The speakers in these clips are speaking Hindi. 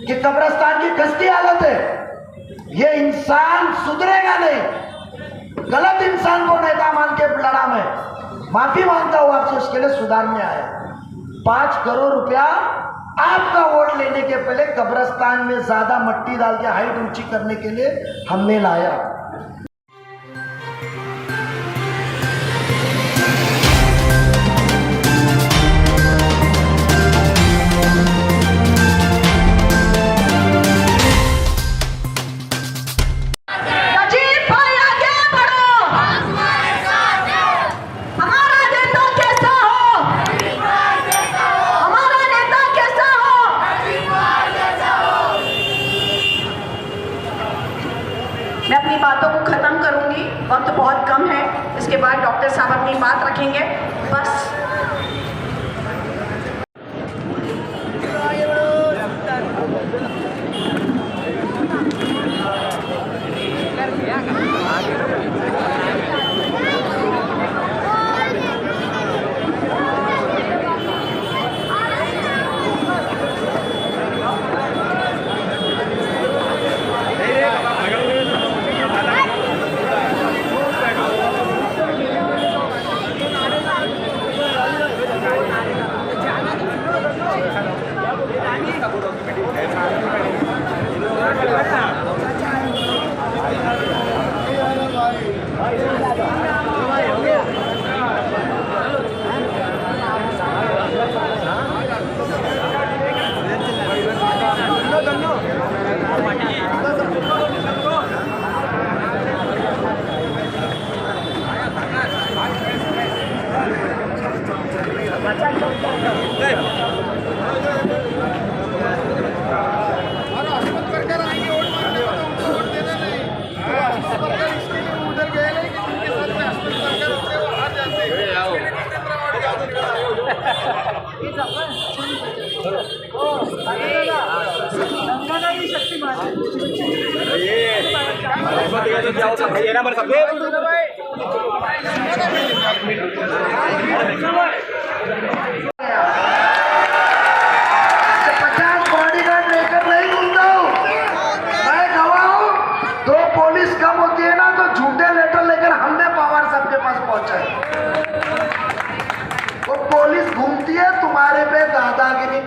कि कब्रिस्तान की कसकी हालत है। ये इंसान सुधरेगा नहीं। गलत इंसान को नेता मान के लड़ा मैं माफी मांगता हूं आपसे, उसके लिए सुधारने आया। 5 करोड़ रुपया आपका वोट लेने के पहले कब्रिस्तान में ज्यादा मट्टी डाल के हाइट ऊंची करने के लिए हमने लाया। मैं अपनी बातों को ख़त्म करूंगी, वक्त बहुत कम है। इसके बाद डॉक्टर साहब अपनी बात रखेंगे। बस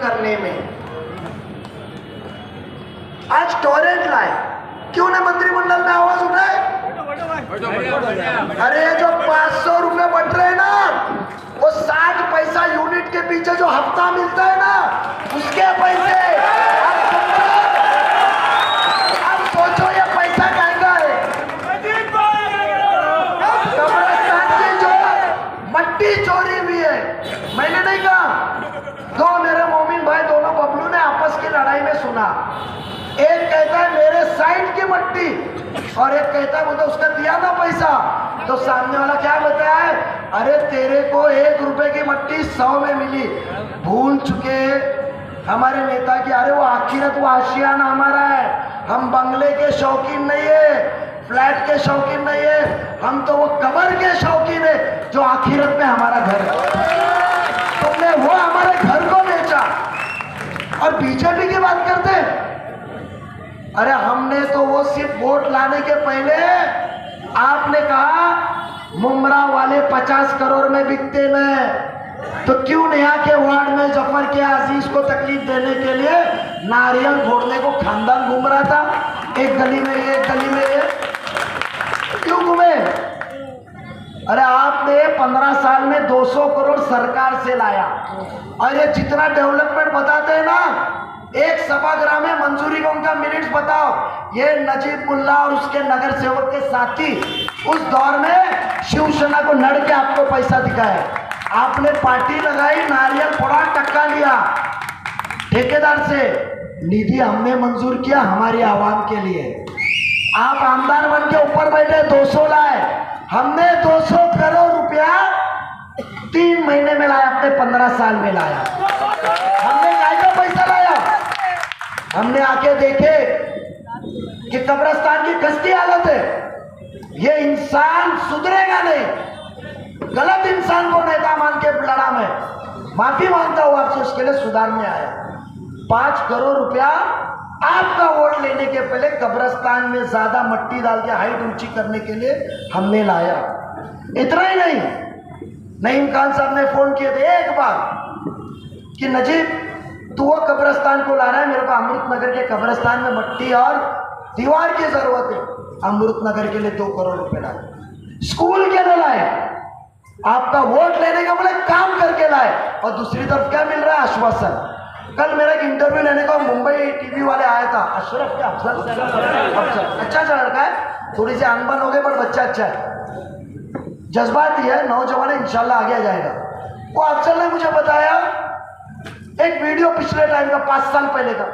करने में। आज टॉरेंट लाए, क्यों ना मंत्रिमंडल में आवाज उठाए? अरे जो 500 रुपए बट रहे ना, वो 60 पैसा यूनिट के पीछे जो हफ्ता मिलता है ना, उसके पैसे अब सोचो ये पैसा कहेगा है। कब्रिस्तान की जो मट्टी चोरी हुई है, मैंने नहीं कहा, दो मेरे मोमिन भाई दोनों बबलू ने आपस की लड़ाई में सुना। एक कहता है मेरे साइड की मट्टी, और एक कहता है बोलता उसका दिया ना पैसा। तो सामने वाला क्या बताया है, अरे तेरे को 1 रुपए की मट्टी 100 में मिली। भूल चुके हमारे नेता की, अरे वो आखिरत वो आशियाना हमारा है। हम बंगले के शौकीन नहीं है, फ्लैट के शौकीन नहीं है, हम तो वो कब्र के शौकीन है जो आखिरत में हमारा घर है। तुमने वो हमारे घर को बेचा और बीजेपी की बात करते हैं। अरे हमने तो वो सिर्फ वोट लाने के पहले आपने कहा मुमरा वाले 50 करोड़ में बिकते में, तो क्यों नेहा के वार्ड में जफर के अजीज को तकलीफ देने के लिए नारियल फोड़ने को खानदान घूम रहा था, एक गली में ये एक गली में ये, क्यों घूमे? अरे आपने 15 साल में 200 करोड़ सरकार से लाया, और ये जितना डेवलपमेंट बताते हैं ना, एक सभागृह में मंजूरी को उनका मिनट्स बताओ। ये नजीब मुल्ला और उसके नगर सेवक के साथी उस दौर में शिवसेना को लड़ के आपको पैसा दिखाया। आपने पार्टी लगाई, नारियल फोड़ा, टक्का लिया ठेकेदार से, निधि हमने मंजूर किया हमारी आवाम के लिए। आप आमदार बन के ऊपर बैठे, 200 लाए, हमने 200 करोड़ रुपया 3 महीने में लाया, अपने 15 साल में लाया। हमने काय का पैसा लाया? हमने आके देखे कि कब्रिस्तान की कसकी हालत है। ये इंसान सुधरेगा नहीं। गलत इंसान को नेता मान के लड़ा मैं माफी मांगता हूं आपसे, उसके लिए सुधारने आया। 5 करोड़ रुपया आपका वोट लेने के पहले कब्रिस्तान में ज्यादा मट्टी डाल के हाइट ऊंची करने के लिए हमने लाया। इतना ही नहीं, नईम खान साहब ने फोन किए थे एक बार कि नजीब तू वो कब्रिस्तान को ला रहा है, मेरे को अमृत नगर के कब्रिस्तान में मट्टी और दीवार की जरूरत है, अमृत नगर के लिए 2 करोड़ रुपए लाए। स्कूल के लिए लाए, आपका वोट लेने का बोले काम करके लाए, और दूसरी तरफ क्या मिल रहा है? आश्वासन। कल मेरा एक इंटरव्यू लेने को मुंबई टीवी वाले आया था, अशरफ क्या अफजल, अच्छा सा लड़का है, थोड़ी सी अनबन हो गई पर बच्चा अच्छा है, जज्बाती है, नौजवान है, इंशाल्लाह आगे जाएगा। वो अफजल ने मुझे बताया एक वीडियो पिछले टाइम का 5 साल पहले का,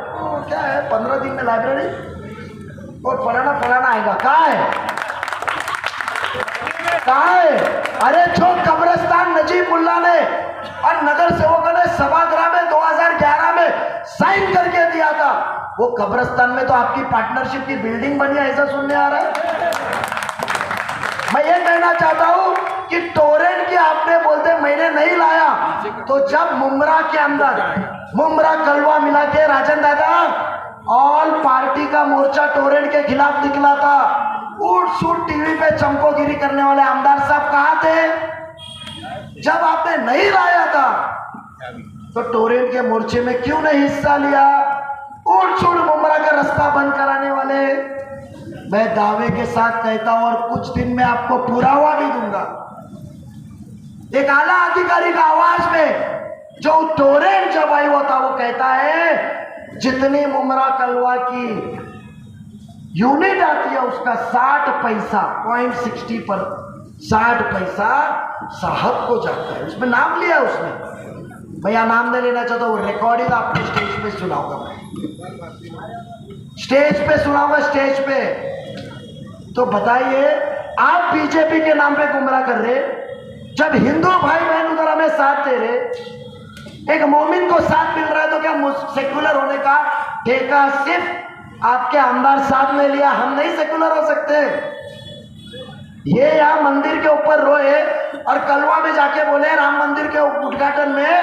क्या है 15 दिन में लाइब्रेरी और फलाना आएगा, कहाँ है? अरे जो कब्रिस्तान नजीब मुल्ला ने और नगर सेवकों ने सभागृह में 2011 में साइन करके दिया था, वो कब्रिस्तान में तो आपकी पार्टनरशिप की बिल्डिंग बनी है, ऐसा सुनने आ रहा है। मैं ये कहना चाहता हूं कि टोरेंट की आपने बोलते मैंने नहीं लाया, तो जब मुमरा के अंदर मुमरा कलवा मिला के राजन दादा ऑल पार्टी का मोर्चा टोरेंट के खिलाफ निकला था, उठ सूट टीवी पे चमकोगिरी करने वाले आमदार साहब कहां थे जब आपने नहीं लाया था? तो टोरेंट के मोर्चे में क्यों नहीं हिस्सा लिया? उठ सूट मुमरा का रास्ता बंद कराने वाले, मैं दावे के साथ कहता हूं और कुछ दिन में आपको पुरावा भी दूंगा, एक आला अधिकारी का आवाज में जो टोरेंट जब आई हुआ था, वो कहता है जितनी मुमरा कलवा की यूनिट आती है उसका 60 पैसा 0.60 पर 60 पैसा साहब को जाता है। उसमें नाम लिया उसने, भैया नाम नहीं लेना चाहता, वो रिकॉर्डिंग आपने स्टेज पे सुनाऊंगा, स्टेज पे सुनाऊंगा, स्टेज पे। तो बताइए आप बीजेपी के नाम पे गुमराह कर रहे, जब हिंदू भाई बहन उधर हमें साथ दे रहे, एक मोमिन को साथ मिल रहा है, तो क्या सेकुलर होने का ठेका सिर्फ आपके आमदार साहब ने लिया? हम नहीं सेकुलर हो सकते। ये यहाँ मंदिर के ऊपर रोए और कलवा में जाके बोले राम मंदिर के उद्घाटन में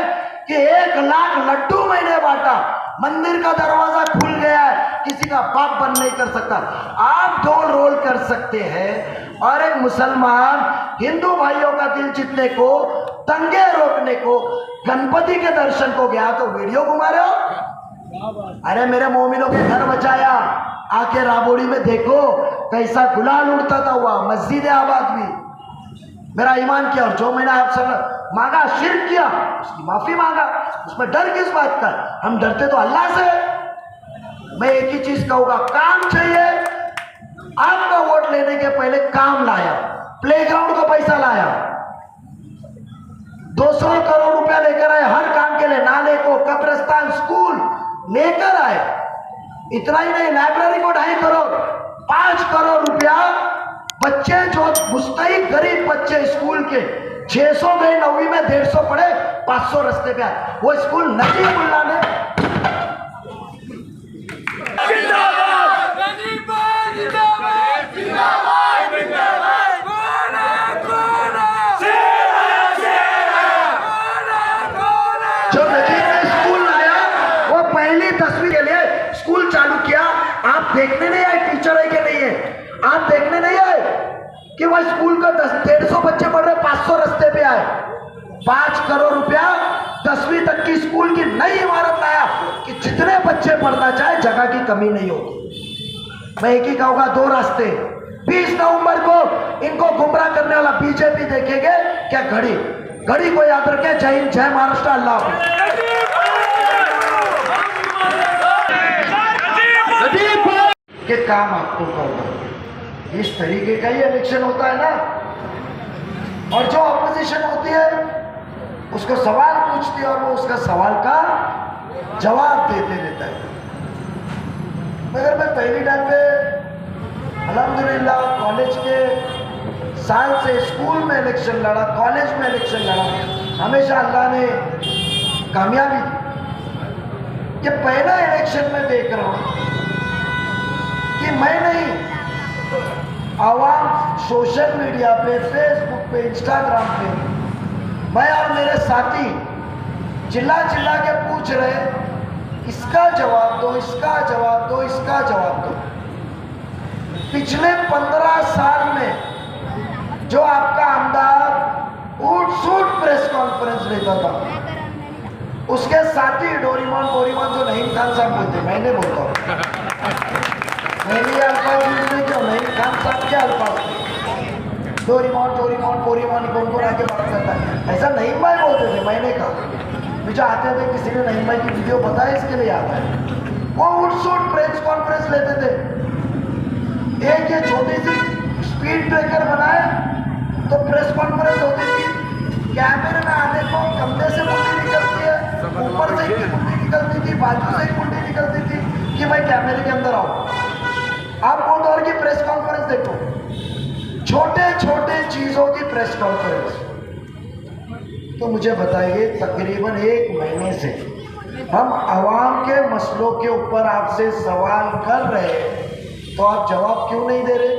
कि 1 लाख लड्डू मैंने बांटा, मंदिर का दरवाजा खुल गया है, किसी का बाप बंद नहीं कर सकता। आप 2 रोल कर सकते हैं, और एक मुसलमान हिंदू भाइयों का दिल जीतने को, दंगे रोकने को, गणपति के दर्शन को गया तो वीडियो घुमा रहे हो। अरे मेरे मोमिनों के घर बचाया, आके राबोड़ी में देखो कैसा गुलाल उड़ता था, हुआ मस्जिद आबाद भी, मेरा ईमान किया, और जो मैंने आपसे मांगा शिर्क किया उसकी माफी मांगा, उसमें डर किस बात का? हम डरते तो अल्लाह से। मैं एक ही चीज कहूंगा, काम चाहिए। आपका वोट लेने के पहले काम लाया, प्लेग्राउंड का पैसा लाया, 200 करोड़ रुपया लेकर आए हर काम के लिए, नाले को, कब्रिस्तान, स्कूल लेकर आए। इतना ही नहीं, लाइब्रेरी को 2.5 करोड़, 5 करोड़ रुपया बच्चे जो मुस्तहिक गरीब बच्चे स्कूल के 600 गए 9वीं में, 150 पढ़े, 500 रास्ते पे आए, वो स्कूल नजीब मुल्ला ने जो नजीब ने स्कूल लाया, वो पहली 10वीं के लिए स्कूल चालू किया। आप देखने नहीं आए टीचर है कि नहीं है, आप देखने नहीं आए कि वह स्कूल का 150 बच्चे पढ़ रहे, 500 रास्ते पे आए। 5 करोड़ रुपया 10वीं तक की स्कूल की नई इमारत लाया कि जितने बच्चे पढ़ना चाहे जगह की कमी नहीं होगी। मैं एक ही कहूंगा, 2 रास्ते। 20 नवंबर को इनको गुमराह करने वाला बीजेपी देखेंगे क्या? घड़ी को याद रखें। जय हिंद, जय महाराष्ट्र, अल्लाह हाफिज। के काम आपको करना, इस तरीके का ही इलेक्शन होता है ना। और जो अपोजिशन होती है उसको सवाल पूछती है और वो उसका सवाल का जवाब देते रहता है। मगर मैं पहली टाइम पे अल्हम्दुलिल्लाह कॉलेज के साल से स्कूल में इलेक्शन लड़ा, कॉलेज में इलेक्शन लड़ा, हमेशा अल्लाह ने कामयाबी दी। ये पहला इलेक्शन में देख रहा हूँ कि मैं नहीं, आवाम सोशल मीडिया पे, फेसबुक पे, इंस्टाग्राम पे, मैं और मेरे साथी चिल्ला चिल्ला के पूछ रहे, इसका जवाब दो, इसका जवाब दो, इसका जवाब दो। पिछले 15 साल में जो आपका आमदार उठ सूट प्रेस कॉन्फ्रेंस लेता था, उसके साथ ही डोरीमोन जो नईम खान साहब बोलते, मैंने बोलता हूँ, मैंने ये अल्फाज यूज नहीं किया, नईम खान साहब के अल्फाज, डोरीमोन कौन आके बात करता है, ऐसा नईम भाई बोलते थे। मैंने कहा मुझे आते थे, किसी ने नईम भाई की वीडियो बताया, इसके लिए आता है। वो उठ सूट प्रेस कॉन्फ्रेंस लेते थे। एक ये छोटी सी स्पीड ब्रेकर बनाए तो प्रेस कॉन्फ्रेंस होती थी, कैमरे में आने को कंधे से मुंडी निकलती है, ऊपर से एक मुंडी निकलती थी, बाजू से एक मुंडी निकलती थी कि भाई कैमरे के अंदर आओ। आप वो दौर की प्रेस कॉन्फ्रेंस देखो, छोटे छोटे चीजों की प्रेस कॉन्फ्रेंस। तो मुझे बताइए, तकरीबन 1 महीने से हम आवाम के मसलों के ऊपर आपसे सवाल कर रहे हैं, तो आप जवाब क्यों नहीं दे रहे?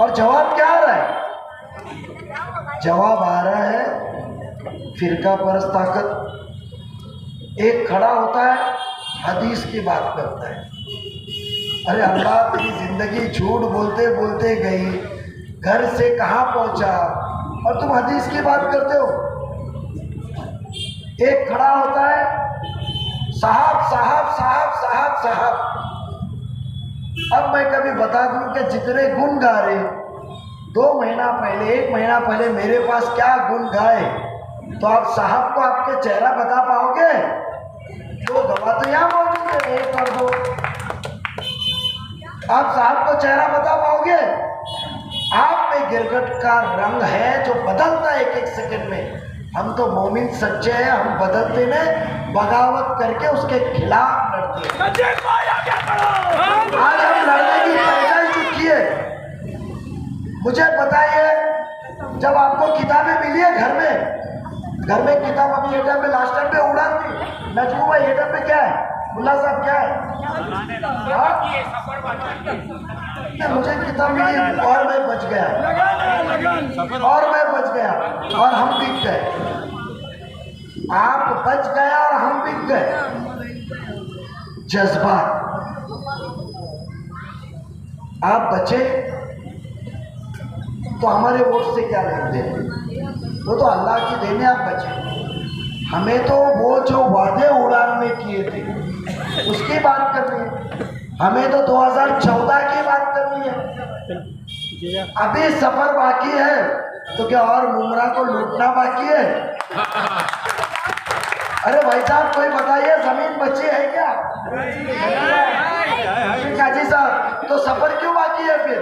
और जवाब क्या आ रहा है? जवाब आ रहा है फिरका परस्त ताकत। एक खड़ा होता है, हदीस की बात करता है। अरे अल्लाह, तेरी जिंदगी झूठ बोलते बोलते गई, घर से कहाँ पहुंचा और तुम हदीस की बात करते हो। एक खड़ा होता है, साहब साहब साहब साहब साहब। अब मैं कभी बता दूं कि जितने गुण गा रहे 2 महीना पहले, 1 महीना पहले मेरे पास क्या गुण गाए, तो आप साहब को आपके चेहरा बता पाओगे? 2 गवाह तो यहाँ मौजूद है, 1 और 2। आप साहब को चेहरा बता पाओगे? आप में गिरगट का रंग है जो बदलता है 1-1 सेकंड में। हम तो मोमिन सच्चे हैं, हम बदलते में बगावत करके उसके खिलाफ लड़ते हैं। आज हम लड़ने की पहचान चुकी है। मुझे बताइए, जब आपको किताबें मिली है घर में किताब, अभी ये टाइम पे लास्ट टाइम पे उड़ान थी, नजमू भाई ये टाइम पे क्या है, मुल्ला साहब क्या है? मुझे किताब मिली और मैं बच गया और हम बिक गए। आप बच गया और हम बिक गए। जज्बात, आप बचे तो हमारे वोट से क्या लेते हैं? वो तो अल्लाह की देन है, आप बचे। हमें तो वो जो वादे उड़ान में किए थे उसकी बात करनी है, हमें तो 2014 की बात करनी है। अभी सफर बाकी है तो क्या और मुमरा को लूटना बाकी है? अरे भाई साहब, कोई बताइए, जमीन बची है क्या? काजी साहब, तो सफर क्यों बाकी है फिर?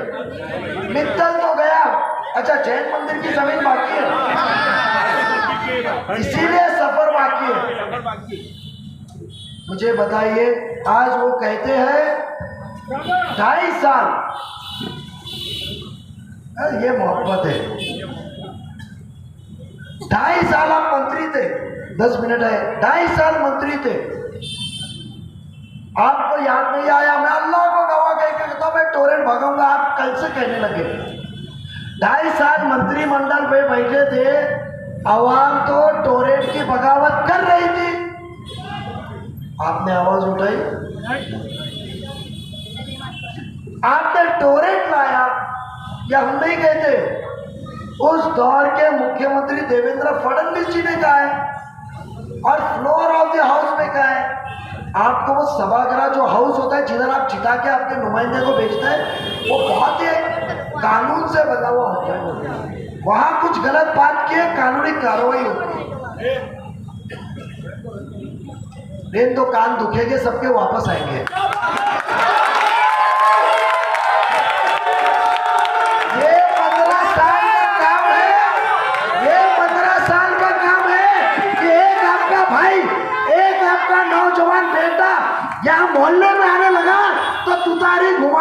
मित्तल तो गया, अच्छा जैन मंदिर की जमीन बाकी है, इसीलिए सफर बाकी है। मुझे बताइए, आज वो कहते हैं 2.5 साल, ये मोहब्बत है। 2.5 साल आप मंत्री थे, 10 मिनट है, 2.5 साल मंत्री थे, आपको याद नहीं आया? मैं अल्लाह को गवाह कह के कहता मैं टोरेंट भगाऊंगा, आप कल से कहने लगे। 2.5 साल मंत्रिमंडल में बैठे थे, आवाम तो टोरेंट की बगावत कर रही थी, आपने आवाज उठाई, आपने टोरेंट लाया, या हम नहीं कहते? उस दौर के मुख्यमंत्री देवेंद्र फडणवीस जी ने कहा है और फ्लोर ऑफ द हाउस में कहा है। आपको वो सभागृह जो हाउस होता है जिधर आप जिता के आपके नुमाइंदे को भेजते हैं, वो बहुत ही कानून से बना हुआ होता है। वहां कुछ गलत बात किए, कानूनी कार्रवाई होती है। रेन तो कान दुखेंगे, सबके वापस आएंगे। ये 15 साल का काम है, ये 15 साल का काम है कि एक आपका भाई, एक आपका नौजवान बेटा यहाँ मोहल्ले में आने लगा तो तुतारी घुमा